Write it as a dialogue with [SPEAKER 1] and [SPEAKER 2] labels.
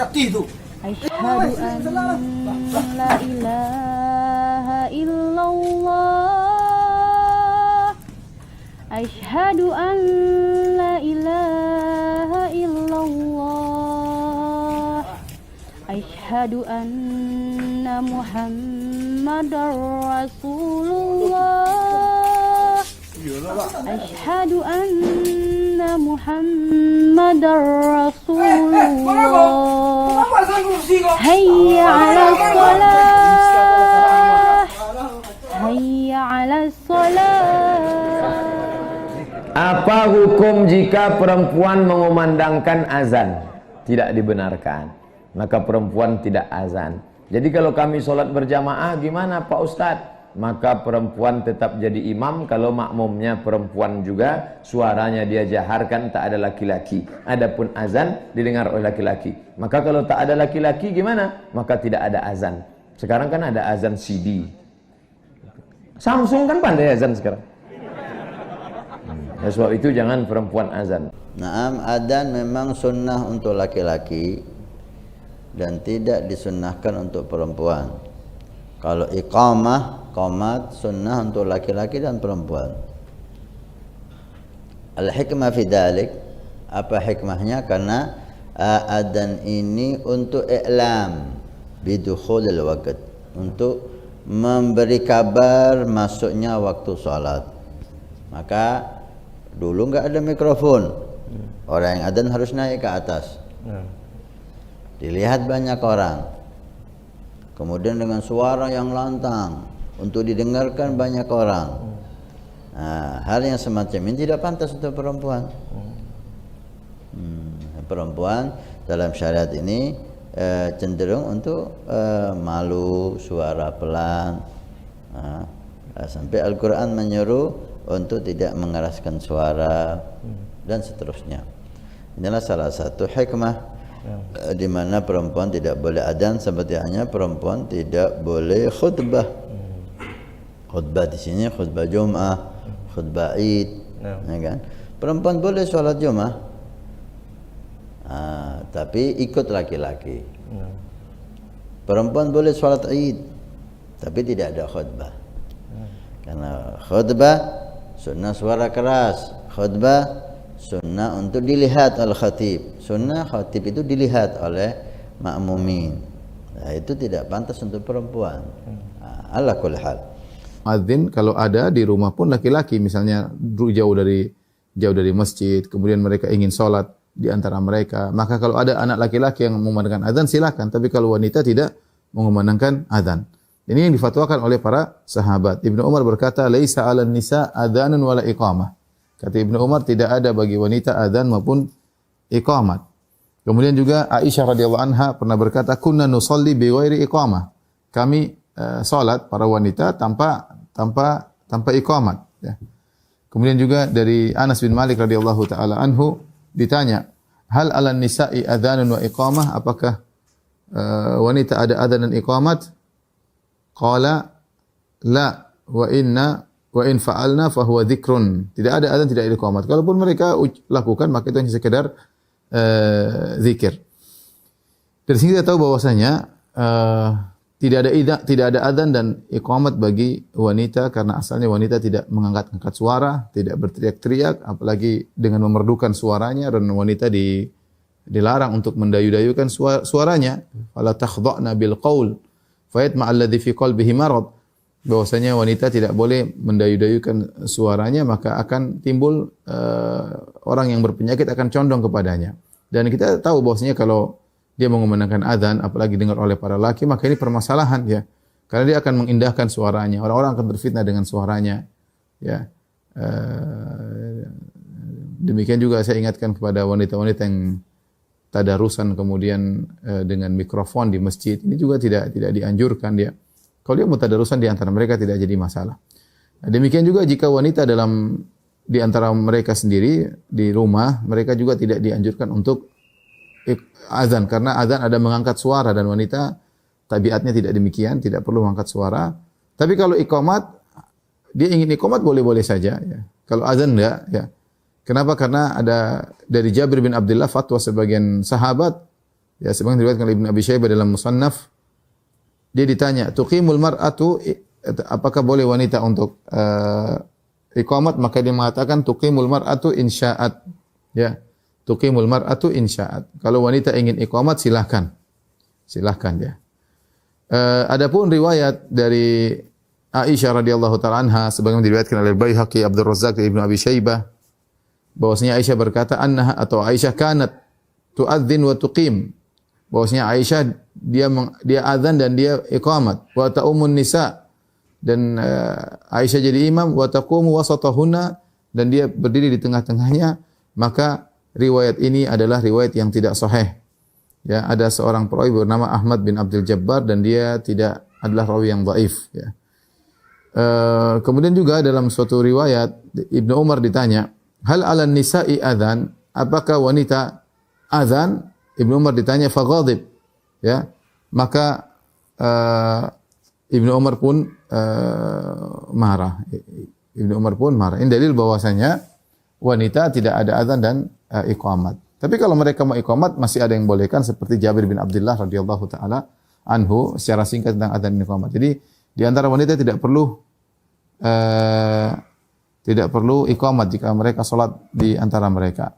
[SPEAKER 1] sakti itu.
[SPEAKER 2] Asyhadu an la ilaha illallah. Asyhadu an la ilaha illallah. Asyhadu anna Muhammadar Rasulullah. Asyhadu anna Muhammadar Rasulullah. Hayya 'alas shalah. Hayya 'alas shalah.
[SPEAKER 3] Apa hukum jika perempuan mengumandangkan azan? Tidak dibenarkan. Maka perempuan tidak azan. Jadi kalau kami sholat berjamaah gimana Pak Ustadz? Maka perempuan tetap jadi imam. Kalau makmumnya perempuan juga, suaranya dia jaharkan, tak ada laki-laki. Adapun azan didengar oleh laki-laki. Maka kalau tak ada laki-laki gimana? Maka tidak ada azan. Sekarang kan ada azan CD. Samsung kan pandai azan sekarang. Sebab itu jangan perempuan azan.
[SPEAKER 4] Naam, adzan memang sunnah untuk laki-laki dan tidak disunnahkan untuk perempuan. Kalau iqamah, qomat sunnah untuk laki-laki dan perempuan. Al-hikmah fi dzalik, apa hikmahnya? Karena adzan ini untuk i'lam bidukhulil waqt, untuk memberi kabar masuknya waktu salat. Maka dulu enggak ada mikrofon. Orang yang adzan harus naik ke atas. Dilihat banyak orang. Kemudian dengan suara yang lantang untuk didengarkan banyak orang. Nah, hal yang semacam ini tidak pantas untuk perempuan. Perempuan dalam syariat ini cenderung untuk malu, suara pelan. Sampai Al-Quran menyuruh untuk tidak mengeraskan suara dan seterusnya. Inilah salah satu hikmah di mana perempuan tidak boleh adzan, seperti hanya perempuan tidak boleh khutbah. Khutbah di sini khutbah Jumat, khutbah Id, ya kan? Perempuan boleh sholat Jumat, tapi ikut laki-laki. Perempuan boleh sholat Id, tapi tidak ada khutbah. Karena khutbah sunnah suara keras, khutbah sunnah untuk dilihat oleh khatib. Sunnah khatib itu dilihat oleh makmumin. Nah, itu tidak pantas untuk perempuan. Ala kulli hal.
[SPEAKER 5] Adzin kalau ada di rumah pun laki-laki, misalnya jauh dari masjid, kemudian mereka ingin sholat di antara mereka, maka kalau ada anak laki-laki yang mengumandangkan adzan silakan. Tapi kalau wanita tidak mengumandangkan adzan. Ini yang difatwakan oleh para sahabat. Ibnu Umar berkata, "Laisa 'alan nisa adzanun wala iqamah." Kata Ibnu Umar, tidak ada bagi wanita adzan maupun iqamat. Kemudian juga Aisyah radhiyallahu anha pernah berkata, "Kunna nusalli bi ghairi iqamah." Kami salat para wanita tanpa iqamat, ya. Kemudian juga dari Anas bin Malik radhiyallahu taala anhu ditanya, "Hal 'alan nisa'i adzanun wa iqamah?" Apakah wanita ada adzan dan iqamat? Qala la wa in fa'alna fa huwa dzikrun. Tidak ada adzan, tidak ada iqamat. Kalaupun mereka lakukan maka itu hanya sekedar zikir. Dari sini kita tahu bahwasanya tidak ada adzan dan iqamat bagi wanita, karena asalnya wanita tidak mengangkat-angkat suara, tidak berteriak-teriak, apalagi dengan memerdukan suaranya, dan wanita dilarang untuk mendayu-dayukan suaranya. Fala takhdha'na bil qaul fayatma alladhi fi qalbihi marad. Bahwasanya wanita tidak boleh mendayu-dayukan suaranya, maka akan timbul orang yang berpenyakit akan condong kepadanya. Dan kita tahu bahwasanya kalau dia mengumandangkan adzan, apalagi dengar oleh para laki, maka ini permasalahan, ya. Karena dia akan mengindahkan suaranya, orang-orang akan berfitnah dengan suaranya, ya. Demikian juga saya ingatkan kepada wanita-wanita yang tadarusan kemudian dengan mikrofon di masjid, ini juga tidak dianjurkan dia. Kalau dia mau tadarusan di antara mereka tidak jadi masalah. Nah, demikian juga jika wanita di antara mereka sendiri di rumah, mereka juga tidak dianjurkan untuk azan, karena azan ada mengangkat suara dan wanita tabiatnya tidak demikian, tidak perlu mengangkat suara. Tapi kalau iqamat, dia ingin iqamat boleh-boleh saja, ya. Kalau azan enggak, ya. Kenapa? Karena ada dari Jabir bin Abdullah fatwa sebagian sahabat Ya, sebagaimana diriwayatkan oleh Ibnu Abi Syaibah dalam Musannaf, dia ditanya, tuqimul mar'atu, apakah boleh wanita untuk iqamat? Maka dia mengatakan tuqimul mar'atu insya'at. Ya, tuqimul mar'atu insya'at. Kalau wanita ingin iqamat silahkan. Silahkan ya. Adapun riwayat dari Aisyah radhiyallahu taala anha sebagaimana diriwayatkan oleh Baihaqi, Abdul Razzaq, Ibnu Abi Syaibah, bahwasanya Aisyah berkata annaha atau Aisyah kanat tu'adzin wa tuqim. Bahwasanya Aisyah dia azan dan dia iqamat. Wa ta'umun nisa, dan Aisyah jadi imam, wa taqumu wasatahunna, dan dia berdiri di tengah-tengahnya. Maka riwayat ini adalah riwayat yang tidak sahih. Ya, ada seorang perawi bernama Ahmad bin Abdul Jabbar dan dia tidak adalah rawi yang dhaif ya. Kemudian juga dalam suatu riwayat Ibnu Umar ditanya, hal 'alan nisa'i adzan? Apakah wanita azan? Ibnu Umar ditanya, faghadib. Ya. Maka Ibnu Umar pun marah. Ibnu Umar pun marah. Ini dalil bahwasanya wanita tidak ada azan dan iqamat. Tapi kalau mereka mau iqamat masih ada yang bolehkan, seperti Jabir bin Abdullah radhiyallahu taala anhu secara singkat tentang azan dan iqamat. Jadi di antara wanita tidak perlu iqamat jika mereka salat di antara mereka.